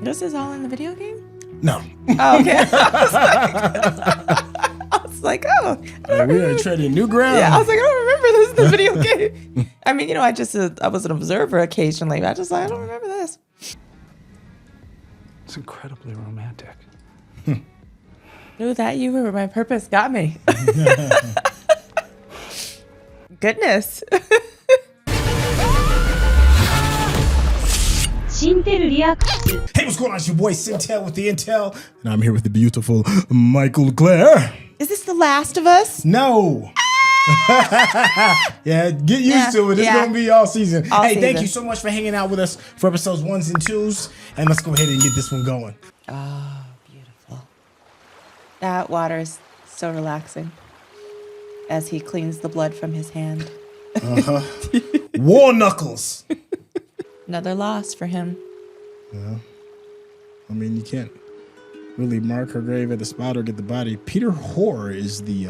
This is all in the video game? No. Oh, okay. I was like, oh. We are treading new ground. Yeah, I was like, I don't remember this in the video game. I mean, I was an observer occasionally. But I don't remember this. It's incredibly romantic. Knew that you were my purpose got me. Goodness. Hey, what's going on? It's your boy Syntell with the Intel, and I'm here with the beautiful Mikel-Claire. Is this The Last of Us? No. Yeah, get used to it. It's going to be all season. Thank you so much for hanging out with us for episodes 1s and 2s, and let's go ahead and get this one going. Oh, beautiful. That water is so relaxing as he cleans the blood from his hand. War knuckles. Another loss for him. Yeah. I mean, you can't really mark her grave at the spot or get the body. Peter Hoare is the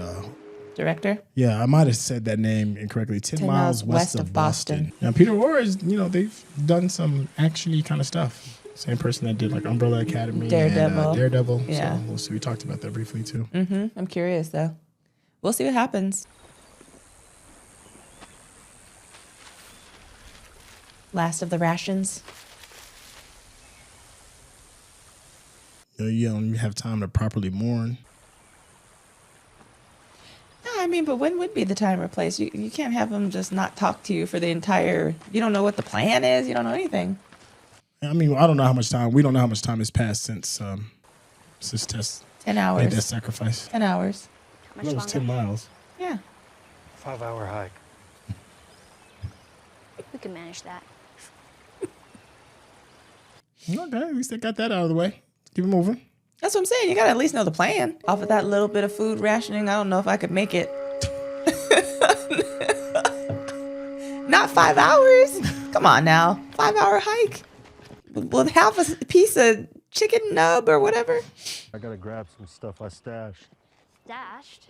director. Yeah, I might have said that name incorrectly. 10 miles west of Boston. Now, Peter Hoare is, they've done some action-y kind of stuff. Same person that did like Umbrella Academy, Daredevil. And, Daredevil. Yeah. So we'll see. We talked about that briefly too. I'm curious though. We'll see what happens. Last of the rations. You don't have time to properly mourn. No, I mean, but when would be the time or place? You can't have them just not talk to you for the entire. You don't know what the plan is. You don't know anything. I mean, I don't know how much time. We don't know how much time has passed since Tess 10 hours. made that sacrifice. 10 hours. That was 10 miles. Yeah. 5-hour hike. We can manage that. Okay, at least they got that out of the way. Keep it moving. That's what I'm saying. You gotta at least know the plan. Off of that little bit of food rationing, I don't know if I could make it. Not 5 hours. Come on now. 5-hour hike. With half a piece of chicken nub or whatever. I gotta grab some stuff I stashed. Stashed?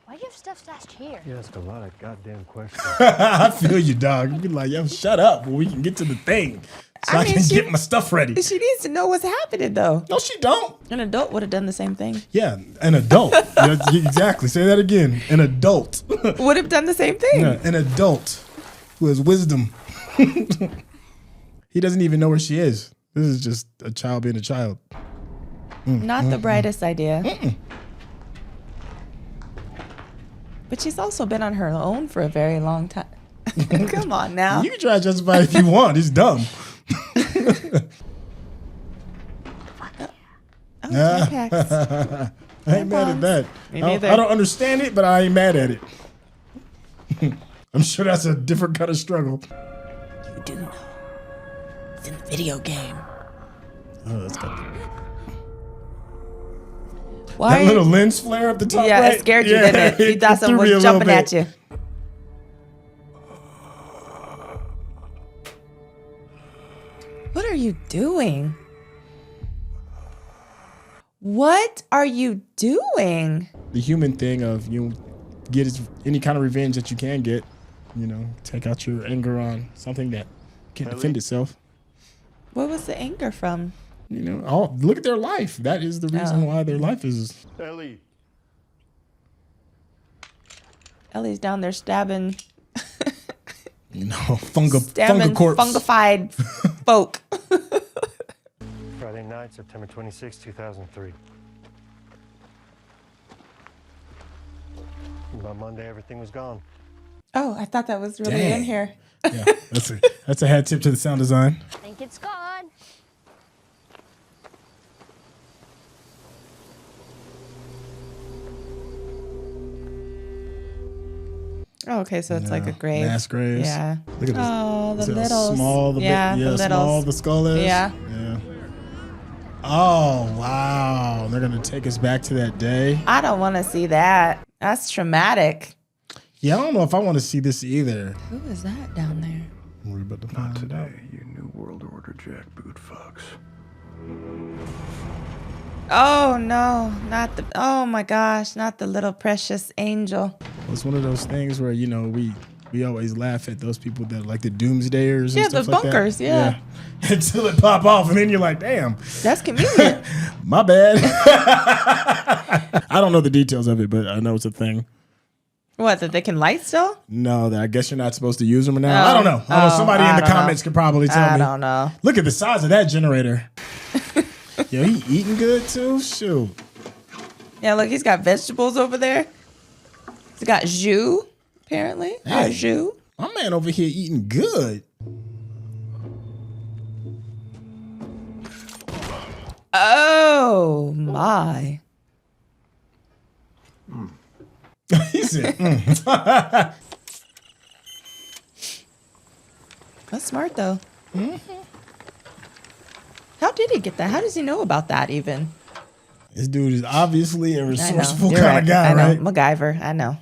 Why do you have stuff stashed here? You ask a lot of goddamn questions. I feel you, dog. You be like, yo, shut up. Well, we can get to the thing. So I can get my stuff ready. She needs to know what's happening, though. No, she don't. An adult would have done the same thing. Yeah, an adult. Yeah, exactly. Say that again. An adult. Would have done the same thing. Yeah, an adult who has wisdom. He doesn't even know where she is. This is just a child being a child. Not the brightest idea. But she's also been on her own for a very long time. Come on now. You can try to justify it if you want. It's dumb. I ain't mad at that. Me neither. I don't understand it, but I ain't mad at it. I'm sure that's a different kind of struggle. You do know. It's in the video game. Oh, that's got Why? that little lens flare up the top. Yeah, right? it scared you, didn't it? You thought someone was jumping at you. What are you doing? What are you doing? The human thing of you get any kind of revenge that you can get. Take out your anger on something that can't defend itself. What was the anger from? Look at their life. That is the reason why their life is. Ellie. Ellie's down there stabbing. Fungified folk. Friday night, September 26, 2003. By Monday, everything was gone. Oh, I thought that was really in here. Yeah, that's a hat tip to the sound design. I think it's gone. Oh, okay, so it's like a grave. Mass graves. Yeah. Look at this. Oh, the See how littles. small the small the skull is. Yeah. Yeah. Oh wow! They're gonna take us back to that day. I don't want to see that. That's traumatic. Yeah, I don't know if I want to see this either. Who is that down there? We're about to Not find today, out. you new world order jackboot fucks. Oh no, not the. Oh my gosh, not the little precious angel. It's one of those things where we We always laugh at those people that are like the doomsdayers. Yeah, and stuff the like bunkers, that. yeah. Until it pop off, and then you're like, damn, That's convenient. my bad. I don't know the details of it, but I know it's a thing. What, that they can light still? No, that I guess you're not supposed to use them or now. I don't know. Somebody in the comments could probably tell me. I don't know. Look at the size of that generator. Yo, he eating good too? Shoot. Yeah, look, he's got vegetables over there. He's got jus, apparently. Hey. Jus. My man over here eating good. Oh, my. He said, That's smart, though. How did he get that? How does he know about that, even? This dude is obviously a I know. resourceful You're kind of guy, I know. right? MacGyver. I know.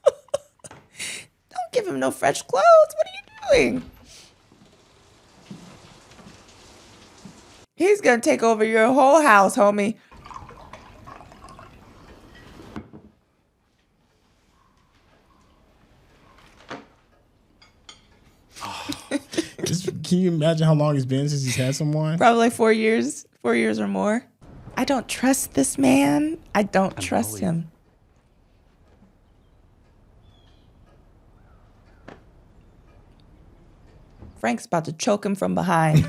Don't give him no fresh clothes. What are you doing? He's going to take over your whole house, homie. Can you imagine how long it's been since he's had someone? Probably like 4 years. 4 years or more. I don't trust this man. I don't trust him. Frank's about to choke him from behind.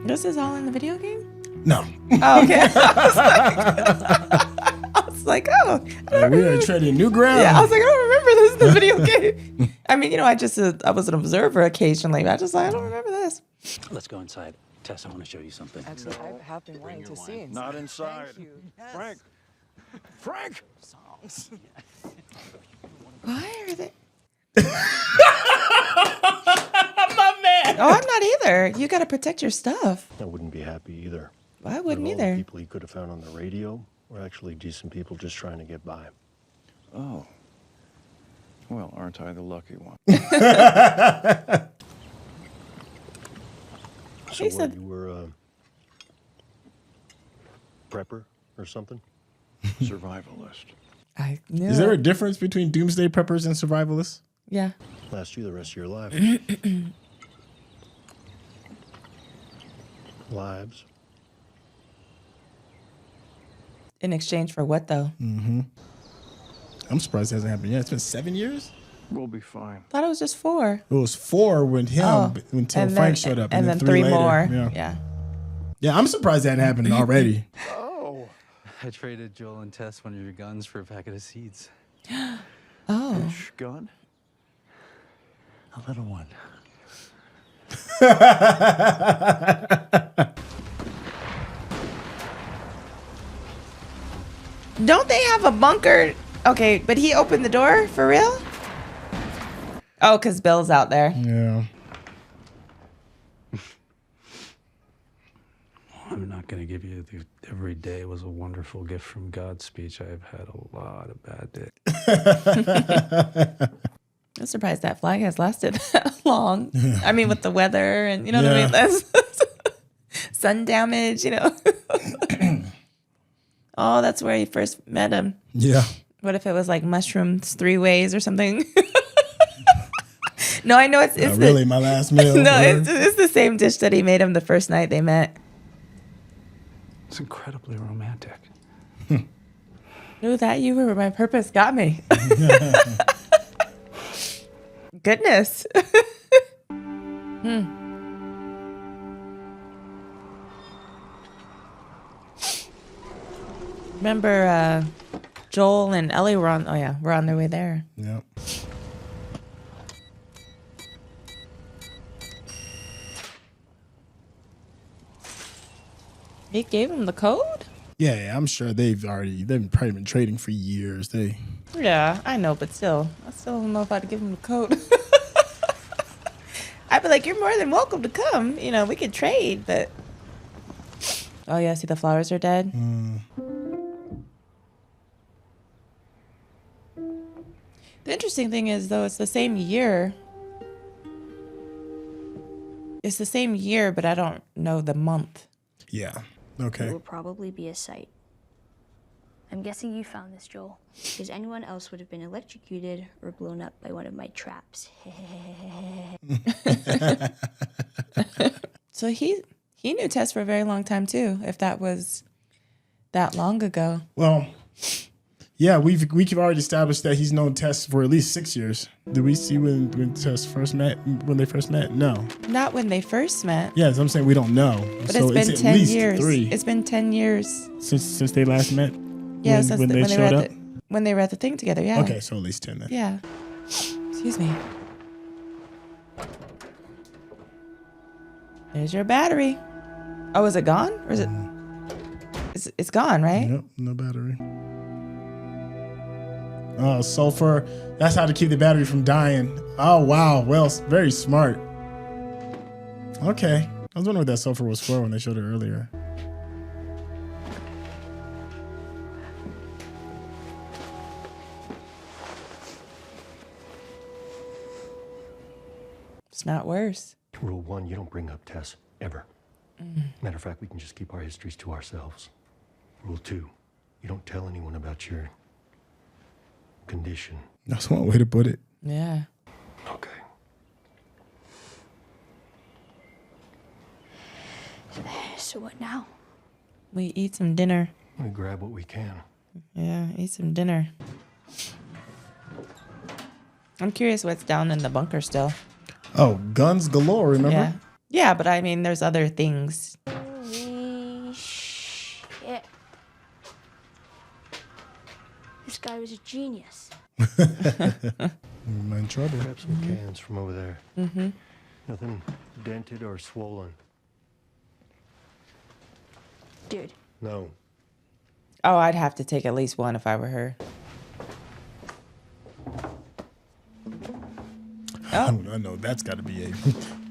This is all in the video game? No. Oh, okay. I was like, oh. We are treading new ground. Yeah, I was like, I don't remember this in the video game. I mean, I was an observer occasionally, but I don't remember this. Let's go inside. Tess, I want to show you something. Actually, I have been wanting to see it. Not inside. Thank you. Frank. Frank. Songs. Why are they? My man. Oh, I'm not either. You got to protect your stuff. I wouldn't be happy either. I wouldn't All the either. people he could have found on the radio were actually decent people just trying to get by. Oh. Well, aren't I the lucky one? So He what, said- you were a prepper or something? Survivalist. I knew. Is there a it. difference between doomsday preppers and survivalists? Yeah. Last you the rest of your life. Lives. In exchange for what, though? I'm surprised it hasn't happened yet. It's been 7 years? We'll be fine. Thought it was just 4. It was 4 when until Frank showed up. And then 3 later. more. Yeah. Yeah, I'm surprised that hadn't happened already. Oh. I traded Joel and Tess one of your guns for a packet of seeds. Oh. Fish gun? A little one. Don't they have a bunker? Okay, but he opened the door for real? Oh, because Bill's out there. Yeah. I'm not going to give you the every day was a wonderful gift from God speech. I've had a lot of bad days. I'm surprised that flag has lasted that long. I mean, with the weather and, you know what I Yeah. mean? That's sun damage, Oh, that's where he first met him. Yeah. What if it was like mushrooms 3 ways or something? No, I know it's Not the, really my last meal. no, it's the same dish that he made him the first night they met. It's incredibly romantic. Knew that you were my purpose got me. Goodness. Remember Joel and Ellie were on their way there. Yep. He gave him the code? Yeah, I'm sure they've probably been trading for years. Yeah, I know, but still. I still don't know if I'd give him the code. I'd be like, you're more than welcome to come. We could trade, but... Oh, yeah, see the flowers are dead? The interesting thing is, though, it's the same year. It's the same year, but I don't know the month. Yeah. It Okay. will probably be a site. I'm guessing you found this, Joel. Because anyone else would have been electrocuted or blown up by one of my traps. So he knew Tess for a very long time too, if that was that long ago. Well, yeah, we've already established that he's known Tess for at least 6 years. Did we see when Tess first met? When they first met? No. Not when they first met. Yeah, so I'm saying we don't know. But so it's been 10 years. 3 It's been 10 years since they last met. Yeah, when they showed up. When they were at the thing together. Yeah. Okay, so at least 10 then. Yeah. Excuse me. There's your battery. Oh, is it gone? Or is it? It's gone, right? Nope, no battery. Oh, sulfur. That's how to keep the battery from dying. Oh, wow. Well, very smart. Okay. I was wondering what that sulfur was for when they showed it earlier. It's not worse. Rule 1, you don't bring up Tess, ever. Matter of fact, we can just keep our histories to ourselves. Rule 2, you don't tell anyone about your condition. That's one way to put it. Yeah. Okay. So what now? We eat some dinner. We grab what we can. Yeah, eat some dinner. I'm curious what's down in the bunker still. Oh, guns galore, remember? Yeah. Yeah, but I mean, there's other things. Holy shit. This guy was a genius. I'm in trouble. Grab some cans from over there. Nothing dented or swollen. Dude. No. Oh, I'd have to take at least one if I were her. I know that's got to be a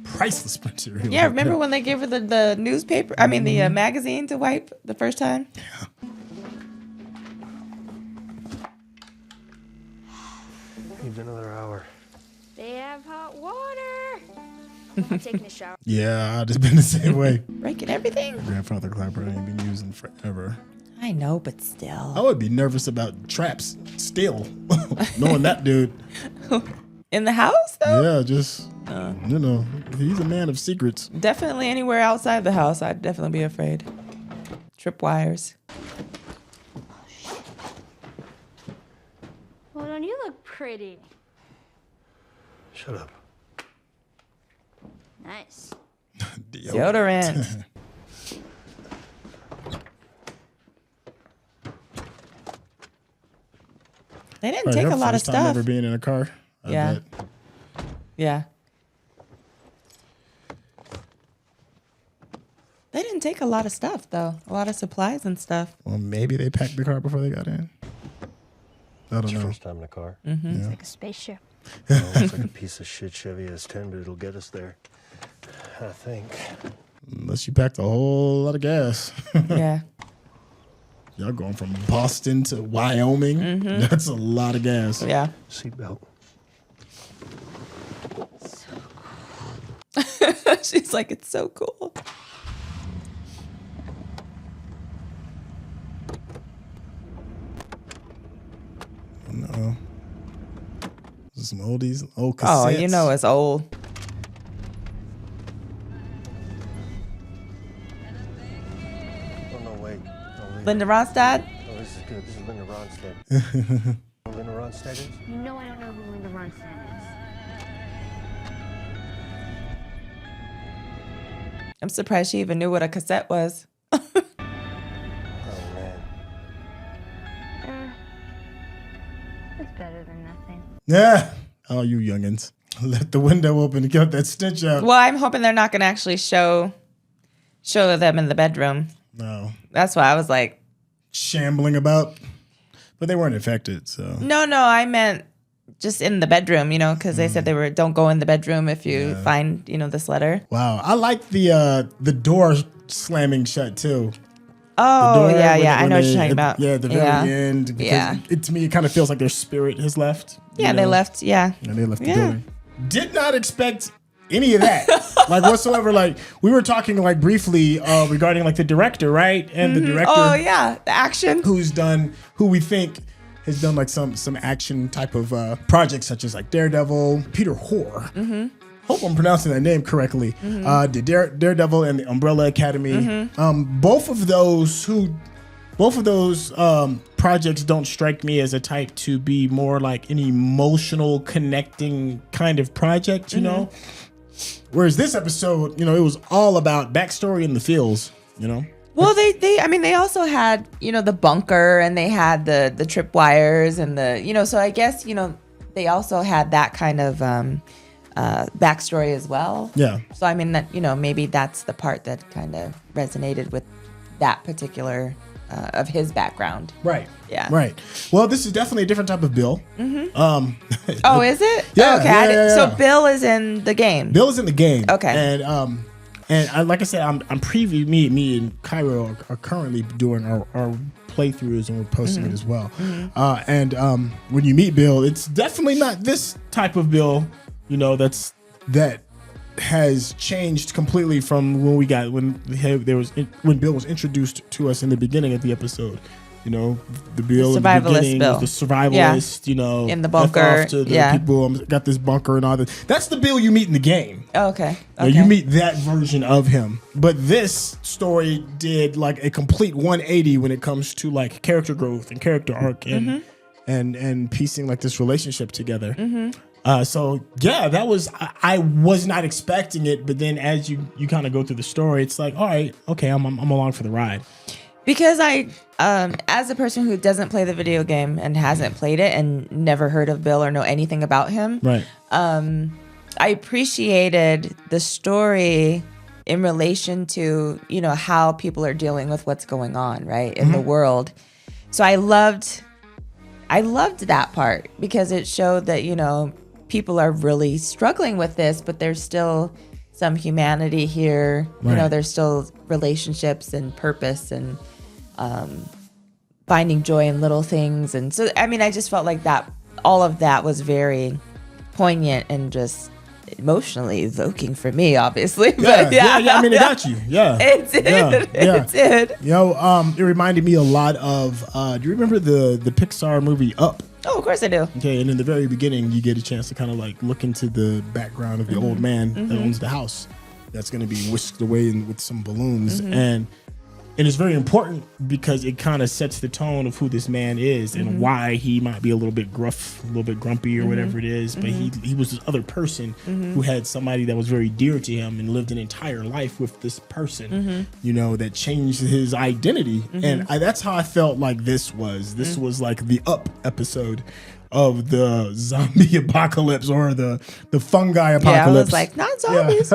priceless material. Yeah, remember when they gave her the newspaper? I mean, the magazine to wipe the first time? Yeah. Needs another hour. They have hot water. I'm taking a shower. Yeah, I'd have been the same way. Breaking everything? Grandfather clapper ain't been using forever. I know, but still. I would be nervous about traps still, knowing that dude. In the house, though? Yeah, just, you know, he's a man of secrets. Definitely anywhere outside the house, I'd definitely be afraid. Tripwires. Well, don't you look pretty? Shut up. Nice. Deodorant. They didn't take a lot of First time stuff. ever being in a car. I Yeah. bet. Yeah. They didn't take a lot of stuff, though. A lot of supplies and stuff. Well, maybe they packed the car before they got in. I It's don't your know. first time in a car. Yeah. Like a spaceship. Well, it looks like a piece of shit Chevy S10, but it'll get us there. I think. Unless you packed a whole lot of gas. Yeah. Y'all going from Boston to Wyoming. That's a lot of gas. Yeah. Seatbelt. She's like, it's so cool. No. Some oldies, old cassettes. Oh, you know it's old. Oh, no, wait. No, Linda Ronstadt? Oh, this is good. This is Linda Ronstadt. Linda Ronstadt is? You know I don't know who Linda Ronstadt is. I'm surprised she even knew what a cassette was. Oh, man. It's better than nothing. Yeah. Oh, you youngins. Let the window open to get that stench out. Well, I'm hoping they're not going to actually show them in the bedroom. No. That's why I was like, Shambling about. But they weren't infected, so. no, I meant just in the bedroom, because they said don't go in the bedroom if you find, this letter. Wow. I like the door slamming shut, too. Oh, The door, yeah, when I know what you're talking at- about. Yeah, at the very end. Because Yeah. to me, it kind of feels like their spirit has left. Yeah, you they know? left, yeah. And they left the Yeah. building. Did not expect any of that, like whatsoever. Like we were talking like briefly regarding like the director, right? And the director, Oh yeah, the action. who we think has done like some action type of projects such as like Daredevil, Peter Hoare. Hope I'm pronouncing that name correctly. Did Daredevil and the Umbrella Academy. Both of those projects don't strike me as a type to be more like an emotional connecting kind of project, you know? Whereas this episode, you know, it was all about backstory and the feels, you know? Well, they also had, you know, the bunker, and they had the tripwires and the, you know, so I guess, you know, they also had that kind of backstory as well. Yeah. So, I mean, that, you know, maybe that's the part that kind of resonated with that particular of his background. Right. Yeah. Right. Well, this is definitely a different type of Bill. Oh, is it? Yeah. Okay. Yeah. So Bill is in the game. Bill is in the game. Okay. And like I said, I'm preview. Me and Cairo are currently doing our playthroughs, and we're posting it as well. When you meet Bill, it's definitely not this type of Bill. You know, that has changed completely from when Bill was introduced to us in the beginning of the episode. You know, the Bill in the beginning was the survivalist, you know, in the bunker. To the people got this bunker and all that. That's the Bill you meet in the game. Oh, okay. You meet that version of him. But this story did like a complete 180 when it comes to like character growth and character arc and piecing like this relationship together. So yeah, that was, I was not expecting it, but then as you kind of go through the story, it's like, all right, okay, I'm along for the ride. Because I, as a person who doesn't play the video game and hasn't played it and never heard of Bill or know anything about him, right? I appreciated the story in relation to, you know, how people are dealing with what's going on, right, in the world. So I loved that part because it showed that, you know, people are really struggling with this, but there's still some humanity here. Right. You know, there's still relationships and purpose and finding joy in little things. And so, I mean, I just felt like that, all of that was very poignant and just emotionally evoking for me, obviously. But yeah. I mean, it got you. Yeah. It did. It did. You know, it reminded me a lot of, do you remember the Pixar movie Up? Oh, of course I do. Okay, and in the very beginning, you get a chance to kind of like look into the background of the old man that owns the house that's going to be whisked away with some balloons. And it's very important because it kind of sets the tone of who this man is and why he might be a little bit gruff, a little bit grumpy or whatever it is. But he was this other person who had somebody that was very dear to him and lived an entire life with this person, you know, that changed his identity. And that's how I felt like this was. This was like the Up episode of the zombie apocalypse or the fungi apocalypse. Yeah, I was like, not zombies.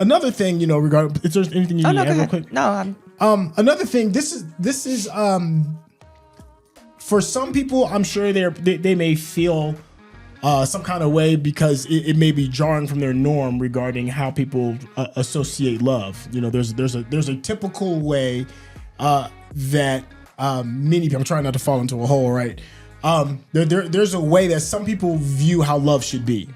Another thing, you know, is there anything you need to add real quick? No. Another thing, this is for some people, I'm sure they may feel some kind of way because it may be jarring from their norm regarding how people associate love. You know, there's a typical way that many people, I'm trying not to fall into a hole, right? There's a way that some people view how love should be,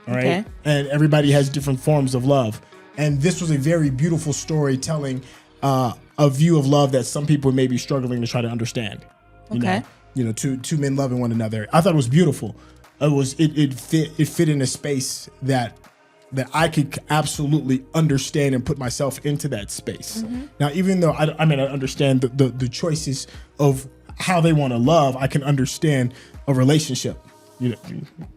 all right? Okay. And everybody has different forms of love. And this was a very beautiful story telling a view of love that some people may be struggling to try to understand. You know, two men loving one another. I thought it was beautiful. It fit in a space that I could absolutely understand and put myself into that space. Now, even though I understand the choices of how they want to love, I can understand a relationship. You know,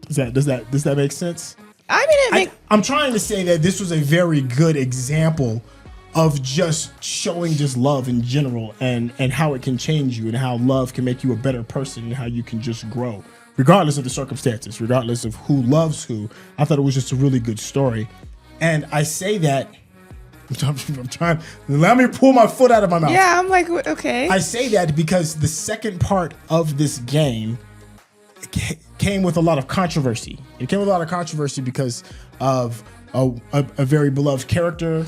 does that make sense? I mean, I'm trying to say that this was a very good example of just showing just love in general and how it can change you and how love can make you a better person and how you can just grow, regardless of the circumstances, regardless of who loves who. I thought it was just a really good story. And I say that, I'm trying, let me pull my foot out of my mouth. Yeah, I'm like, okay. I say that because the second part of this game came with a lot of controversy. It came with a lot of controversy because of a very beloved character.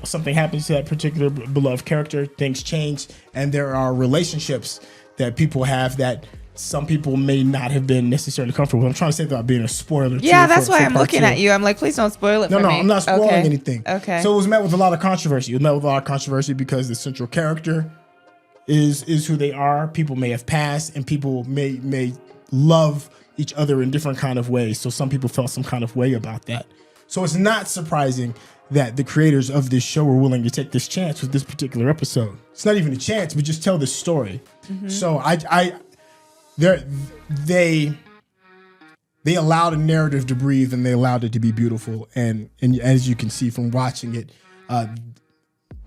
Something happens to that particular beloved character, things change, and there are relationships that people have that some people may not have been necessarily comfortable with. I'm trying to say that without being a spoiler. Yeah, that's why I'm looking at you. I'm like, please don't spoil it for me. No, I'm not spoiling Okay. anything. Okay. So it was met with a lot of controversy. It was met with a lot of controversy because the central character is who they are. People may have passed, and people may love each other in different kind of ways. So some people felt some kind of way about that. So it's not surprising that the creators of this show were willing to take this chance with this particular episode. It's not even a chance, but just tell this story. So they allowed a narrative to breathe, and they allowed it to be beautiful. And as you can see from watching it,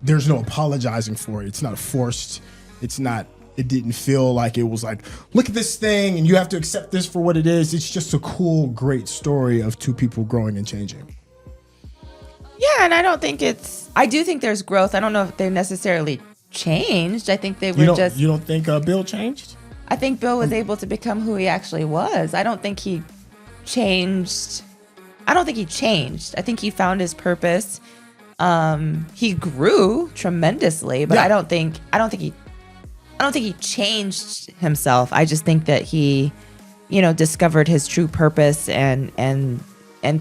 there's no apologizing for it. It's not forced. It didn't feel like it was like, look at this thing and you have to accept this for what it is. It's just a cool, great story of two people growing and changing. Yeah, and I do think there's growth. I don't know if they necessarily changed. I think they were just. You don't think Bill changed? I think Bill was able to become who he actually was. I don't think he changed. I think he found his purpose. He grew tremendously, but I don't think he changed himself. I just think that he, discovered his true purpose and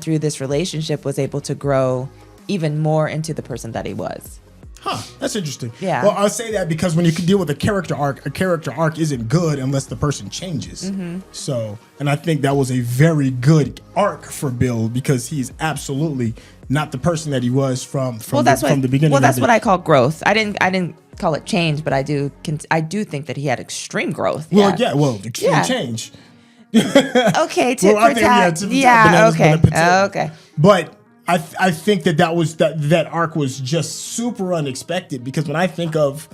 through this relationship was able to grow even more into the person that he was. Huh, that's interesting. Yeah. Well, I'll say that because when you can deal with a character arc isn't good unless the person changes. So, and I think that was a very good arc for Bill because he's absolutely not the person that he was from the beginning. Well, that's what I call growth. I didn't call it change, but I do think that he had extreme growth. Extreme change. Okay, tit for tat. Okay. But I think that arc was just super unexpected because when I think of,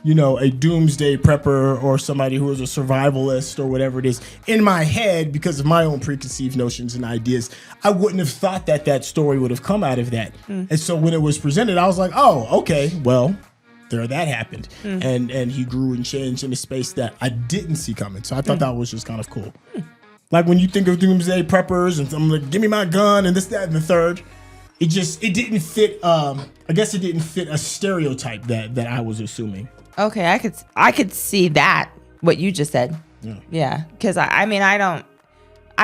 a doomsday prepper or somebody who is a survivalist or whatever it is, in my head, because of my own preconceived notions and ideas, I wouldn't have thought that story would have come out of that. And so when it was presented, I was like, oh, okay, well, that happened. And he grew and changed in a space that I didn't see coming. So I thought that was just kind of cool. Like when you think of doomsday preppers and I'm like, give me my gun and this, that, and the third. It didn't fit. I guess it didn't fit a stereotype that I was assuming. Okay, I could see that what you just said. Yeah, because I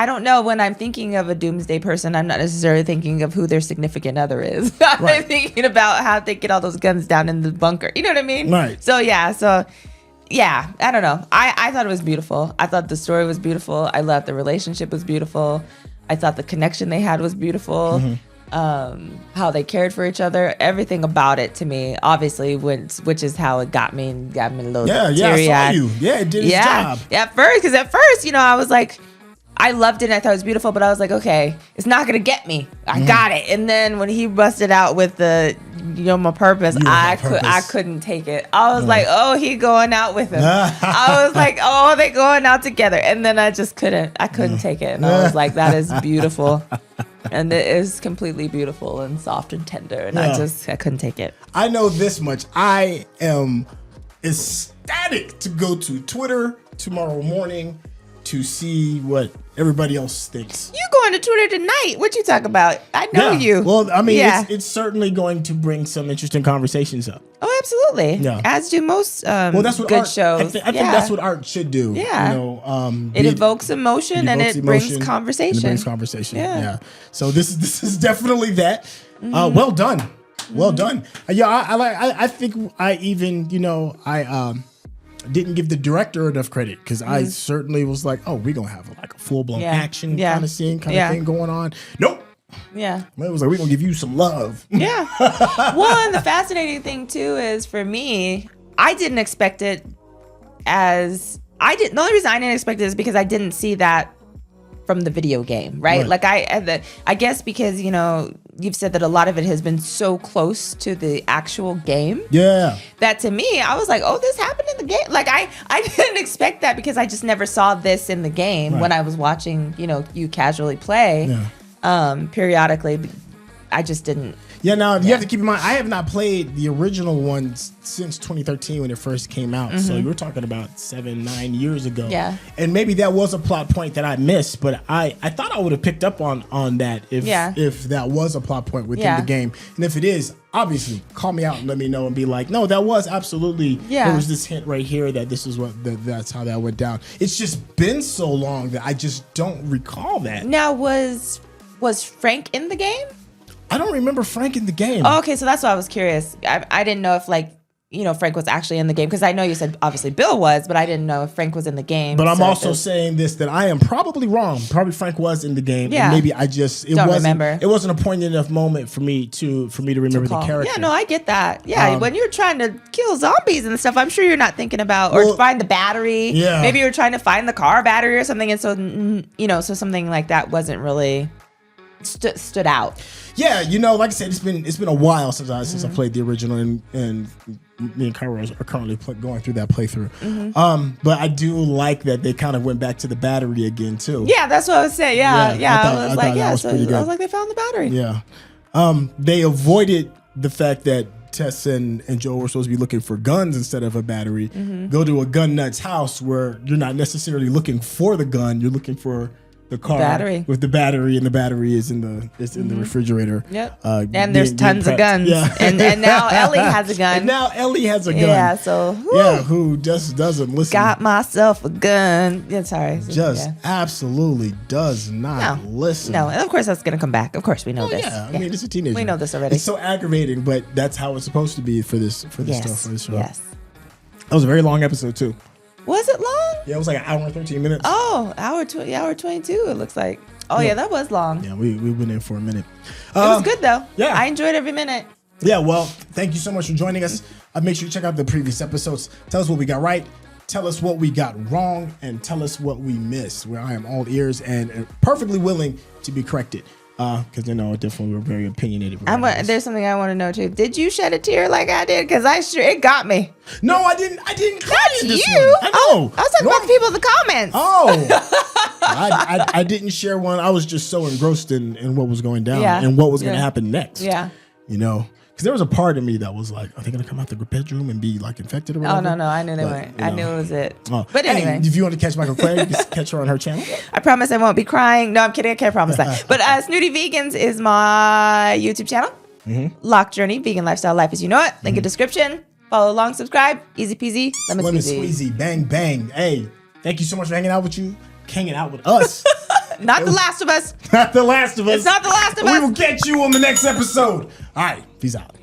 don't know when I'm thinking of a doomsday person. I'm not necessarily thinking of who their significant other is. I'm thinking about how they get all those guns down in the bunker. You know what I mean? Right. So yeah, I don't know. I thought it was beautiful. I thought the story was beautiful. I loved the relationship was beautiful. I thought the connection they had was beautiful. How they cared for each other, everything about it to me, obviously, which is how it got me a little teary-eyed. I saw you. Yeah, it did its job. Yeah, at first, I was like, I loved it and I thought it was beautiful, but I was like, okay, it's not gonna get me. I got it. And then when he busted out with the my purpose, I couldn't take it. I was like, oh, he going out with him. I was like, oh, they going out together. And then I just couldn't take it. And I was like, that is beautiful. And it is completely beautiful and soft and tender. And I couldn't take it. I know this much. I am ecstatic to go to Twitter tomorrow morning to see what everybody else thinks. You going to Twitter tonight? What you talk about? I know you. Well, I mean, it's certainly going to bring some interesting conversations up. Oh, absolutely. Yeah. As do most that's what good art, shows. I think that's what art should do. Yeah. It evokes emotion and it brings conversation. Yeah. So this is definitely that. Well done. Well done. I think I even, didn't give the director enough credit because I certainly was like, oh, we're going to have like a full-blown action kind of scene kind of thing going on. Nope. Yeah. It was like, we're going to give you some love. Yeah. One, the fascinating thing too is for me, I didn't expect it the only reason I didn't expect it is because I didn't see that from the video game, right? Like I guess because, you've said that a lot of it has been so close to the actual game. Yeah. That to me, I was like, oh, this happened in the game. Like I didn't expect that because I just never saw this in the game when I was watching, you casually play periodically. I just didn't. Yeah, now you have to keep in mind, I have not played the original one since 2013 when it first came out. So you're talking about 7-9 years ago. Yeah. And maybe that was a plot point that I missed, but I thought I would have picked up on that if that was a plot point within the game. And if it is, obviously, call me out and let me know and be like, no, that was absolutely, there was this hint right here that this is that's how that went down. It's just been so long that I just don't recall that. Now, was Frank in the game? I don't remember Frank in the game. Oh, okay, so that's why I was curious. I didn't know if Frank was actually in the game because I know you said obviously Bill was, but I didn't know if Frank was in the game. But I'm also saying this, that I am probably wrong. Probably Frank was in the game. Yeah. And maybe I just don't remember. It wasn't a poignant enough moment for me to remember the character. Yeah, no, I get that. Yeah, when you're trying to kill zombies and stuff, I'm sure you're not thinking about or find the battery. Yeah. Maybe you're trying to find the car battery or something, and so so something like that wasn't really stood out. Yeah, like I said, it's been a while since I played the original, and me and Kyra are currently going through that playthrough. But I do like that they kind of went back to the battery again too. Yeah, that's what I was saying. Yeah. I was like, I was like, they found the battery. Yeah. They avoided the fact that Tess and Joel were supposed to be looking for guns instead of a battery. Go to a gun nut's house where you're not necessarily looking for the gun, you're looking for the car battery with the battery, and the battery is in the refrigerator. Yep. And there's tons of guns. Yeah. and now Ellie has a gun. And now Ellie has a gun. Yeah. So who just doesn't listen. Got myself a gun. Yeah. Sorry. Absolutely does not listen. No. And of course that's gonna come back. Of course we know this. Yeah. I mean, it's a teenager. We know this already. It's so aggravating, but that's how it's supposed to be for this stuff for this show. Yes. That was a very long episode too. Was it long? Yeah, it was like an hour and 13 minutes. Oh, hour 22, it looks like. Oh, yeah, that was long. Yeah, we went in for a minute. It was good, though. Yeah. I enjoyed every minute. Yeah, well, thank you so much for joining us. Make sure you check out the previous episodes. Tell us what we got right. Tell us what we got wrong. And tell us what we missed, where I am all ears and perfectly willing to be corrected. Because, definitely we're very opinionated. There's something I want to know, too. Did you shed a tear like I did? Because it got me. No, I didn't cry in this you. one. I know. I was talking about the people in the comments. Oh. I didn't share one. I was just so engrossed in what was going down and what was going to happen next. Yeah. Because there was a part of me that was like, are they going to come out the bedroom and be like infected or whatever? Oh, no. I knew they weren't. I knew it was it. Oh. But anyway. If you want to catch Mikel-Claire, you can catch her on her channel. I promise I won't be crying. No, I'm kidding. I can't promise that. But Snooty Vegans is my YouTube channel. Lock Journey, Vegan Lifestyle Life as You Know It. Link in description. Follow along, subscribe. Easy peasy. Lemon squeezy. Bang, bang. Hey, thank you so much for hanging out with us. Not The Last of Us. Not The Last of Us. It's not The Last of Us. We will catch you on the next episode. All right. Peace out.